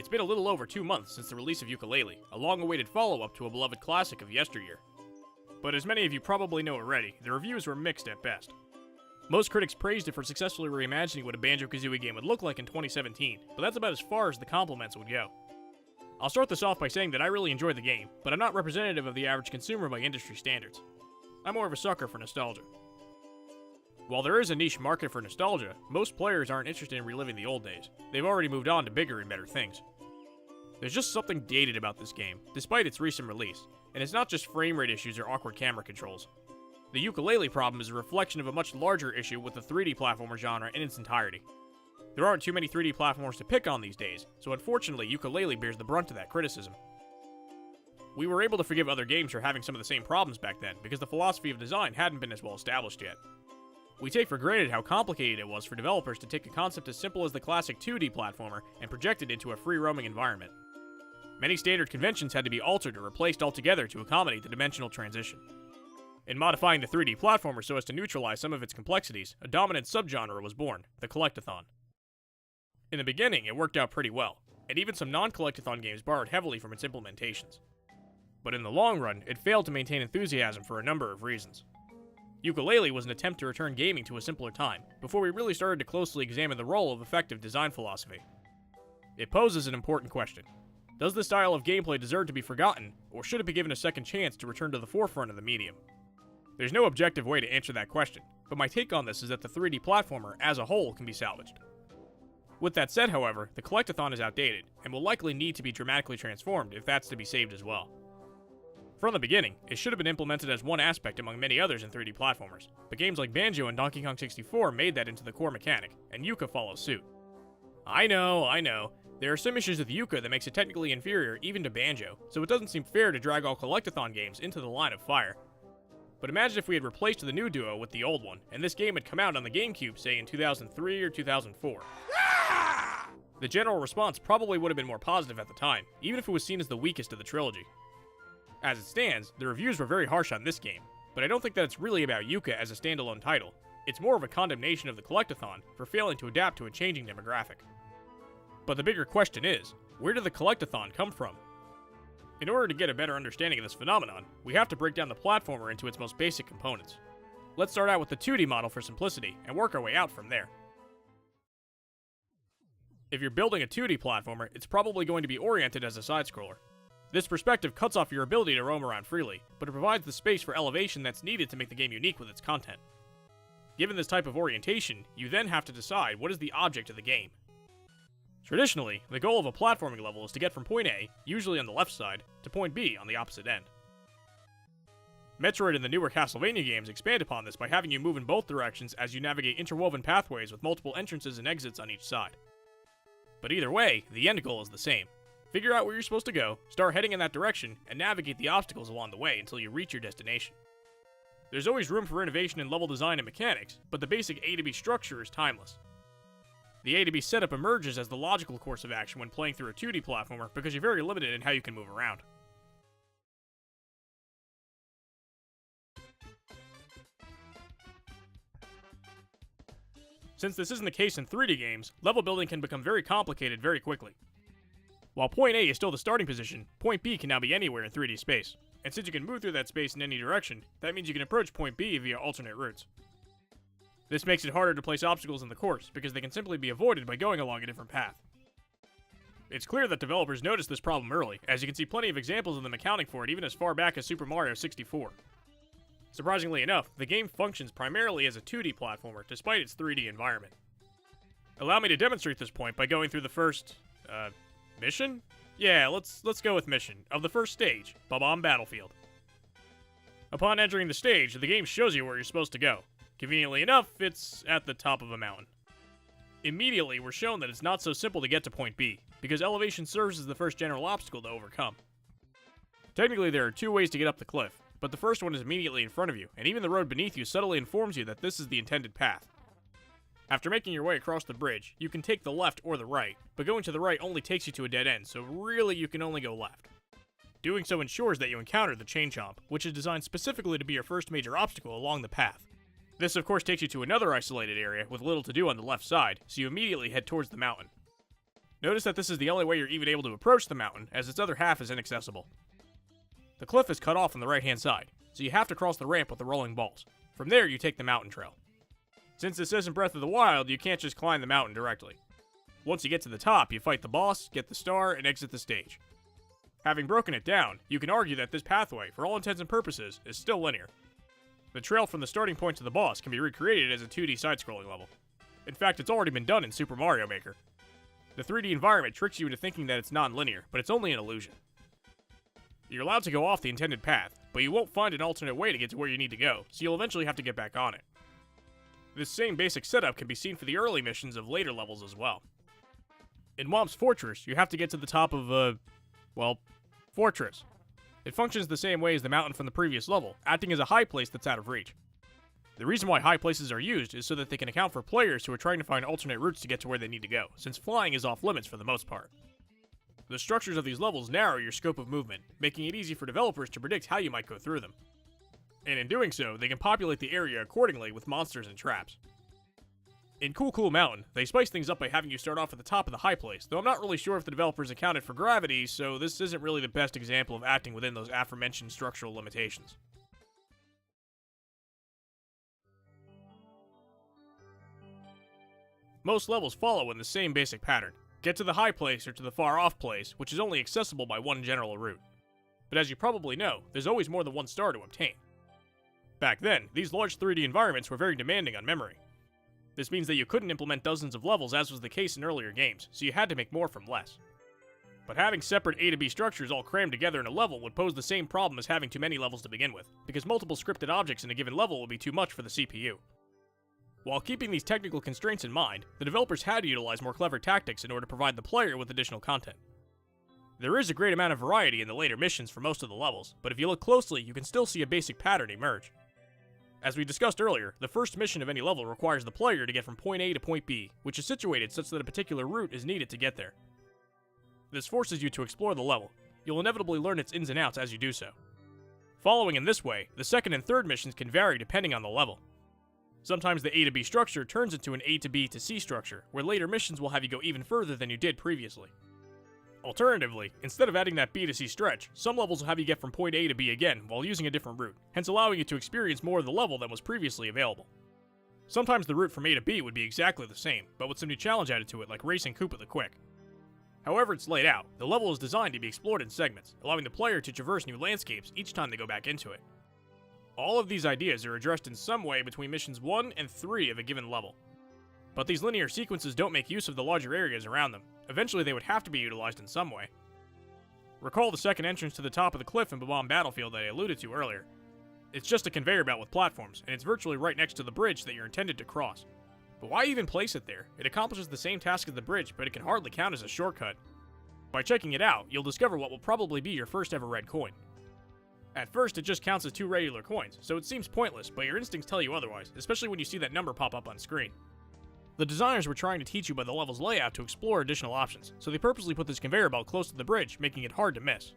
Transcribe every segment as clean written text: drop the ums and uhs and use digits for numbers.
It's been a little over 2 months since the release of Yooka-Laylee, a long-awaited follow-up to a beloved classic of yesteryear. But as many of you probably know already, the reviews were mixed at best. Most critics praised it for successfully reimagining what a Banjo-Kazooie game would look like in 2017, but that's about as far as the compliments would go. I'll start this off by saying that I really enjoyed the game, but I'm not representative of the average consumer by industry standards. I'm more of a sucker for nostalgia. While there is a niche market for nostalgia, most players aren't interested in reliving the old days. They've already moved on to bigger and better things. There's just something dated about this game, despite its recent release, and it's not just frame rate issues or awkward camera controls. The Yooka-Laylee problem is a reflection of a much larger issue with the 3D platformer genre in its entirety. There aren't too many 3D platformers to pick on these days, so unfortunately Yooka-Laylee bears the brunt of that criticism. We were able to forgive other games for having some of the same problems back then, because the philosophy of design hadn't been as well established yet. We take for granted how complicated it was for developers to take a concept as simple as the classic 2D platformer and project it into a free-roaming environment. Many standard conventions had to be altered or replaced altogether to accommodate the dimensional transition. In modifying the 3D platformer so as to neutralize some of its complexities, a dominant subgenre was born, the Collectathon. In the beginning, it worked out pretty well, and even some non-Collectathon games borrowed heavily from its implementations. But in the long run, it failed to maintain enthusiasm for a number of reasons. Yooka-Laylee was an attempt to return gaming to a simpler time, before we really started to closely examine the role of effective design philosophy. It poses an important question. Does this style of gameplay deserve to be forgotten, or should it be given a second chance to return to the forefront of the medium? There's no objective way to answer that question, but my take on this is that the 3D platformer, as a whole, can be salvaged. With that said, however, the Collectathon is outdated, and will likely need to be dramatically transformed if that's to be saved as well. From the beginning, it should have been implemented as one aspect among many others in 3D platformers, but games like Banjo and Donkey Kong 64 made that into the core mechanic, and Yooka follows suit. I know, there are some issues with Yooka that makes it technically inferior even to Banjo, so it doesn't seem fair to drag all Collectathon games into the line of fire. But imagine if we had replaced the new duo with the old one, and this game had come out on the GameCube, say in 2003 or 2004. The general response probably would have been more positive at the time, even if it was seen as the weakest of the trilogy. As it stands, the reviews were very harsh on this game, but I don't think that it's really about Yooka as a standalone title. It's more of a condemnation of the Collectathon for failing to adapt to a changing demographic. But the bigger question is, where did the Collectathon come from? In order to get a better understanding of this phenomenon, we have to break down the platformer into its most basic components. Let's start out with the 2D model for simplicity, and work our way out from there. If you're building a 2D platformer, it's probably going to be oriented as a side-scroller. This perspective cuts off your ability to roam around freely, but it provides the space for elevation that's needed to make the game unique with its content. Given this type of orientation, you then have to decide what is the object of the game. Traditionally, the goal of a platforming level is to get from point A, usually on the left side, to point B on the opposite end. Metroid and the newer Castlevania games expand upon this by having you move in both directions as you navigate interwoven pathways with multiple entrances and exits on each side. But either way, the end goal is the same. Figure out where you're supposed to go, start heading in that direction, and navigate the obstacles along the way until you reach your destination. There's always room for innovation in level design and mechanics, but the basic A to B structure is timeless. The A to B setup emerges as the logical course of action when playing through a 2D platformer because you're very limited in how you can move around. Since this isn't the case in 3D games, level building can become very complicated very quickly. While point A is still the starting position, point B can now be anywhere in 3D space. And since you can move through that space in any direction, that means you can approach point B via alternate routes. This makes it harder to place obstacles in the course, because they can simply be avoided by going along a different path. It's clear that developers noticed this problem early, as you can see plenty of examples of them accounting for it even as far back as Super Mario 64. Surprisingly enough, the game functions primarily as a 2D platformer, despite its 3D environment. Allow me to demonstrate this point by going through the first, mission? Yeah, let's go with mission, of the first stage, Bob-omb Battlefield. Upon entering the stage, the game shows you where you're supposed to go. Conveniently enough, it's at the top of a mountain. Immediately, we're shown that it's not so simple to get to point B, because elevation serves as the first general obstacle to overcome. Technically, there are two ways to get up the cliff, but the first one is immediately in front of you, and even the road beneath you subtly informs you that this is the intended path. After making your way across the bridge, you can take the left or the right, but going to the right only takes you to a dead end, so really you can only go left. Doing so ensures that you encounter the Chain Chomp, which is designed specifically to be your first major obstacle along the path. This of course takes you to another isolated area with little to do on the left side, so you immediately head towards the mountain. Notice that this is the only way you're even able to approach the mountain, as its other half is inaccessible. The cliff is cut off on the right-hand side, so you have to cross the ramp with the rolling balls. From there, you take the mountain trail. Since this isn't Breath of the Wild, you can't just climb the mountain directly. Once you get to the top, you fight the boss, get the star, and exit the stage. Having broken it down, you can argue that this pathway, for all intents and purposes, is still linear. The trail from the starting point to the boss can be recreated as a 2D side-scrolling level. In fact, it's already been done in Super Mario Maker. The 3D environment tricks you into thinking that it's non-linear, but it's only an illusion. You're allowed to go off the intended path, but you won't find an alternate way to get to where you need to go, so you'll eventually have to get back on it. This same basic setup can be seen for the early missions of later levels as well. In Womp's Fortress, you have to get to the top of a, fortress. It functions the same way as the mountain from the previous level, acting as a high place that's out of reach. The reason why high places are used is so that they can account for players who are trying to find alternate routes to get to where they need to go, since flying is off limits for the most part. The structures of these levels narrow your scope of movement, making it easy for developers to predict how you might go through them. And in doing so, they can populate the area accordingly with monsters and traps. In Cool Mountain, they spice things up by having you start off at the top of the high place, though I'm not really sure if the developers accounted for gravity, so this isn't really the best example of acting within those aforementioned structural limitations. Most levels follow in the same basic pattern. Get to the high place or to the far off place, which is only accessible by one general route. But as you probably know, there's always more than one star to obtain. Back then, these large 3D environments were very demanding on memory. This means that you couldn't implement dozens of levels as was the case in earlier games, so you had to make more from less. But having separate A to B structures all crammed together in a level would pose the same problem as having too many levels to begin with, because multiple scripted objects in a given level would be too much for the CPU. While keeping these technical constraints in mind, the developers had to utilize more clever tactics in order to provide the player with additional content. There is a great amount of variety in the later missions for most of the levels, but if you look closely, you can still see a basic pattern emerge. As we discussed earlier, the first mission of any level requires the player to get from point A to point B, which is situated such that a particular route is needed to get there. This forces you to explore the level. You'll inevitably learn its ins and outs as you do so. Following in this way, the second and third missions can vary depending on the level. Sometimes the A to B structure turns into an A to B to C structure, where later missions will have you go even further than you did previously. Alternatively, instead of adding that B to C stretch, some levels will have you get from point A to B again while using a different route, hence allowing you to experience more of the level than was previously available. Sometimes the route from A to B would be exactly the same, but with some new challenge added to it like racing Koopa the Quick. However it's laid out, the level is designed to be explored in segments, allowing the player to traverse new landscapes each time they go back into it. All of these ideas are addressed in some way between missions 1 and 3 of a given level. But these linear sequences don't make use of the larger areas around them. Eventually they would have to be utilized in some way. Recall the second entrance to the top of the cliff in Bob-omb Battlefield that I alluded to earlier. It's just a conveyor belt with platforms, and it's virtually right next to the bridge that you're intended to cross. But why even place it there? It accomplishes the same task as the bridge, but it can hardly count as a shortcut. By checking it out, you'll discover what will probably be your first ever red coin. At first, it just counts as 2 regular coins, so it seems pointless, but your instincts tell you otherwise, especially when you see that number pop up on screen. The designers were trying to teach you by the level's layout to explore additional options, so they purposely put this conveyor belt close to the bridge, making it hard to miss.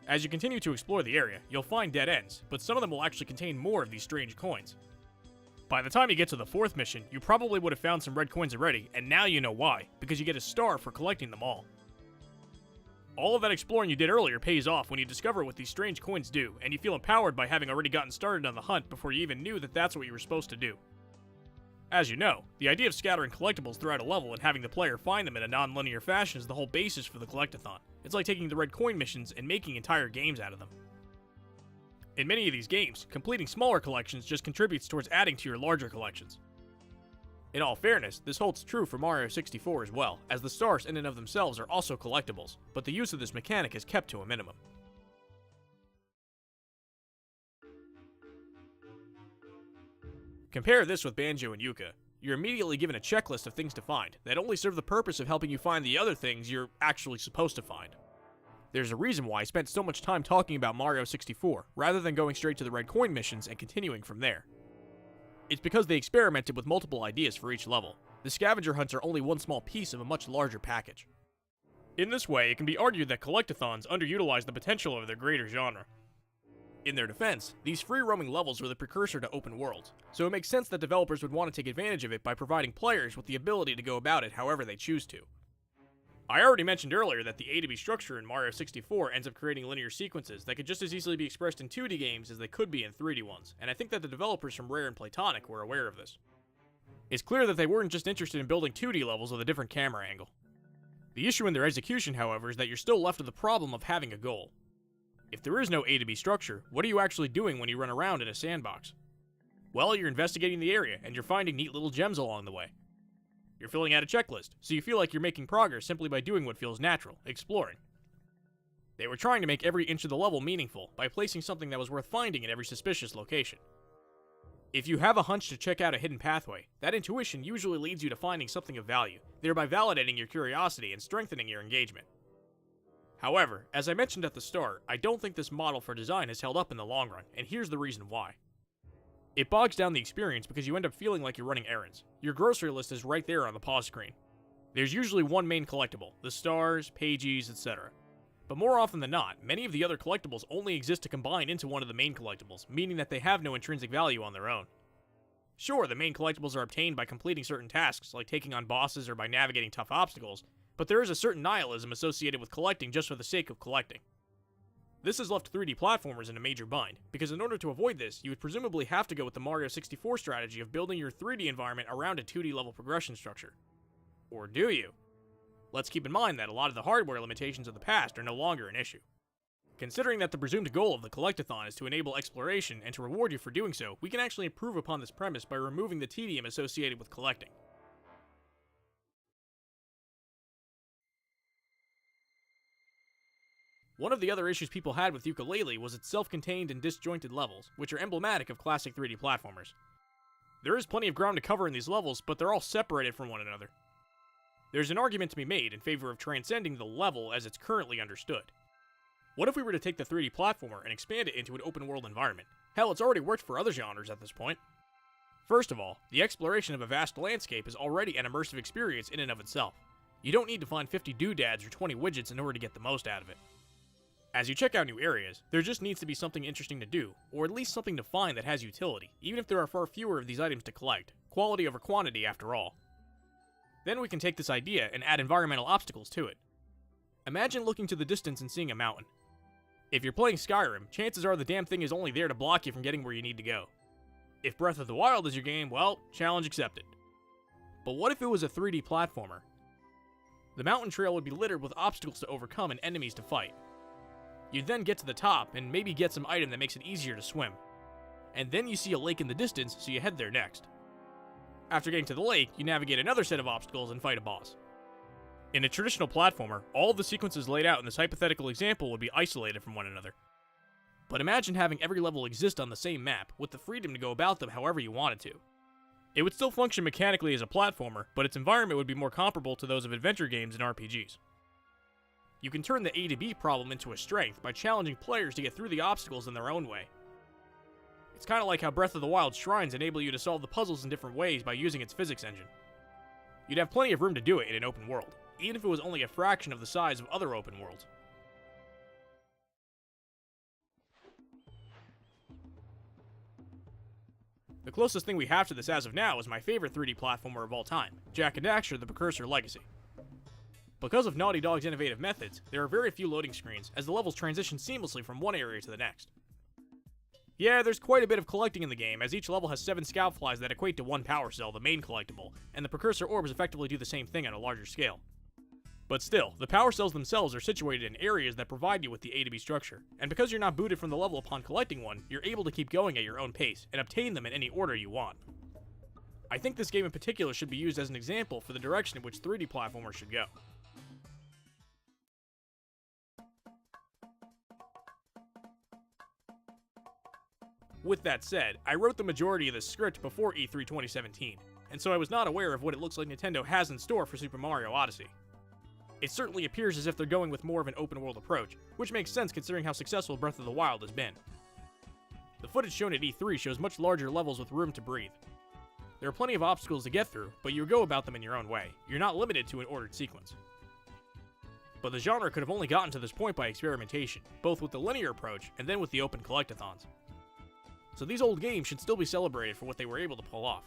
As you continue to explore the area, you'll find dead ends, but some of them will actually contain more of these strange coins. By the time you get to the 4th mission, you probably would have found some red coins already, and now you know why, because you get a star for collecting them all. All of that exploring you did earlier pays off when you discover what these strange coins do, and you feel empowered by having already gotten started on the hunt before you even knew that that's what you were supposed to do. As you know, the idea of scattering collectibles throughout a level and having the player find them in a non-linear fashion is the whole basis for the Collectathon. It's like taking the red coin missions and making entire games out of them. In many of these games, completing smaller collections just contributes towards adding to your larger collections. In all fairness, this holds true for Mario 64 as well, as the stars in and of themselves are also collectibles, but the use of this mechanic is kept to a minimum. Compare this with Banjo and Yooka. You're immediately given a checklist of things to find that only serve the purpose of helping you find the other things you're actually supposed to find. There's a reason why I spent so much time talking about Mario 64, rather than going straight to the red coin missions and continuing from there. It's because they experimented with multiple ideas for each level. The scavenger hunts are only one small piece of a much larger package. In this way, it can be argued that collectathons underutilize the potential of their greater genre. In their defense, these free-roaming levels were the precursor to open worlds, so it makes sense that developers would want to take advantage of it by providing players with the ability to go about it however they choose to. I already mentioned earlier that the A to B structure in Mario 64 ends up creating linear sequences that could just as easily be expressed in 2D games as they could be in 3D ones, and I think that the developers from Rare and Playtonic were aware of this. It's clear that they weren't just interested in building 2D levels with a different camera angle. The issue in their execution, however, is that you're still left with the problem of having a goal. If there is no A to B structure, what are you actually doing when you run around in a sandbox? Well, you're investigating the area, and you're finding neat little gems along the way. You're filling out a checklist, so you feel like you're making progress simply by doing what feels natural, exploring. They were trying to make every inch of the level meaningful by placing something that was worth finding in every suspicious location. If you have a hunch to check out a hidden pathway, that intuition usually leads you to finding something of value, thereby validating your curiosity and strengthening your engagement. However, as I mentioned at the start, I don't think this model for design has held up in the long run, and here's the reason why. It bogs down the experience because you end up feeling like you're running errands. Your grocery list is right there on the pause screen. There's usually one main collectible, the stars, pages, etc. But more often than not, many of the other collectibles only exist to combine into one of the main collectibles, meaning that they have no intrinsic value on their own. Sure, the main collectibles are obtained by completing certain tasks, like taking on bosses or by navigating tough obstacles, but there is a certain nihilism associated with collecting just for the sake of collecting. This has left 3D platformers in a major bind, because in order to avoid this, you would presumably have to go with the Mario 64 strategy of building your 3D environment around a 2D level progression structure. Or do you? Let's keep in mind that a lot of the hardware limitations of the past are no longer an issue. Considering that the presumed goal of the Collectathon is to enable exploration and to reward you for doing so, we can actually improve upon this premise by removing the tedium associated with collecting. One of the other issues people had with Yooka-Laylee was its self-contained and disjointed levels, which are emblematic of classic 3D platformers. There is plenty of ground to cover in these levels, but they're all separated from one another. There's an argument to be made in favor of transcending the level as it's currently understood. What if we were to take the 3D platformer and expand it into an open-world environment? Hell, it's already worked for other genres at this point. First of all, the exploration of a vast landscape is already an immersive experience in and of itself. You don't need to find 50 doodads or 20 widgets in order to get the most out of it. As you check out new areas, there just needs to be something interesting to do, or at least something to find that has utility, even if there are far fewer of these items to collect. Quality over quantity, after all. Then we can take this idea and add environmental obstacles to it. Imagine looking to the distance and seeing a mountain. If you're playing Skyrim, chances are the damn thing is only there to block you from getting where you need to go. If Breath of the Wild is your game, well, challenge accepted. But what if it was a 3D platformer? The mountain trail would be littered with obstacles to overcome and enemies to fight. You'd then get to the top and maybe get some item that makes it easier to swim. And then you see a lake in the distance, so you head there next. After getting to the lake, you navigate another set of obstacles and fight a boss. In a traditional platformer, all of the sequences laid out in this hypothetical example would be isolated from one another. But imagine having every level exist on the same map, with the freedom to go about them however you wanted to. It would still function mechanically as a platformer, but its environment would be more comparable to those of adventure games and RPGs. You can turn the A to B problem into a strength by challenging players to get through the obstacles in their own way. It's kind of like how Breath of the Wild shrines enable you to solve the puzzles in different ways by using its physics engine. You'd have plenty of room to do it in an open world, even if it was only a fraction of the size of other open worlds. The closest thing we have to this as of now is my favorite 3D platformer of all time, Jak and Daxter: The Precursor Legacy. Because of Naughty Dog's innovative methods, there are very few loading screens, as the levels transition seamlessly from one area to the next. Yeah, there's quite a bit of collecting in the game, as each level has 7 scout flies that equate to 1 power cell, the main collectible, and the precursor orbs effectively do the same thing on a larger scale. But still, the power cells themselves are situated in areas that provide you with the A to B structure, and because you're not booted from the level upon collecting one, you're able to keep going at your own pace, and obtain them in any order you want. I think this game in particular should be used as an example for the direction in which 3D platformers should go. With that said, I wrote the majority of this script before E3 2017, and so I was not aware of what it looks like Nintendo has in store for Super Mario Odyssey. It certainly appears as if they're going with more of an open-world approach, which makes sense considering how successful Breath of the Wild has been. The footage shown at E3 shows much larger levels with room to breathe. There are plenty of obstacles to get through, but you go about them in your own way. You're not limited to an ordered sequence. But the genre could have only gotten to this point by experimentation, both with the linear approach and then with the open collectathons. So these old games should still be celebrated for what they were able to pull off.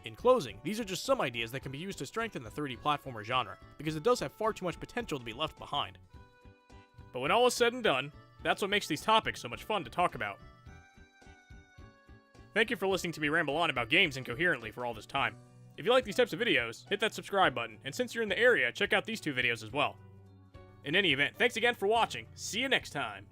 In closing, these are just some ideas that can be used to strengthen the 3D platformer genre, because it does have far too much potential to be left behind. But when all is said and done, that's what makes these topics so much fun to talk about. Thank you for listening to me ramble on about games incoherently for all this time. If you like these types of videos, hit that subscribe button, and since you're in the area, check out these two videos as well. In any event, thanks again for watching. See you next time!